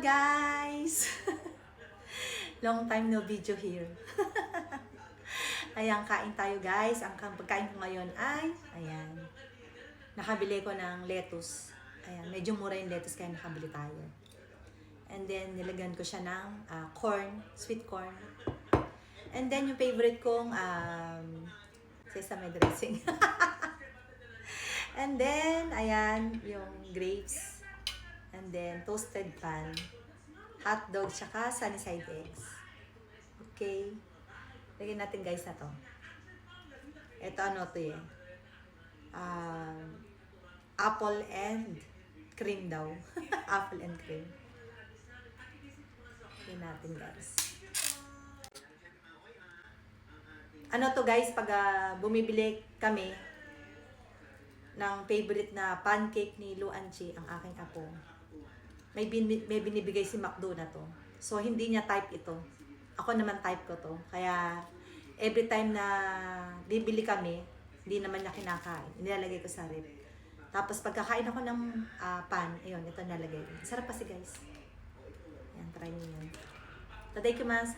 guys! Long time no video here. Ayan, kain tayo guys. Ang pagkain ko ngayon ay, ayan, nakabili ko ng lettuce. Ayan, medyo mura yung lettuce kaya nakabili tayo. And then, nilagyan ko siya ng corn, sweet corn. And then, yung favorite kong sesame dressing. And then, ayan, yung grapes. And then, toasted pan. Hot dog, tsaka sunny side eggs. Okay. Lagyan natin guys na to. Ito ano to eh. Apple and cream daw. Apple and cream. Lagyan natin guys. Ano to guys, pag bumibili kami ng favorite na pancake ni Luanchi, ang aking apo. May binibigay si McDo na to. So, hindi niya type ito. Ako naman type ko to. Kaya, every time na bibili kami, hindi naman niya kinakain. Nilalagay ko sa rep. Tapos, pagkakain ako ng pan, ayun, ito nalagay. Sarap kasi guys. Ayan, try niyo yun. Tadakimasu.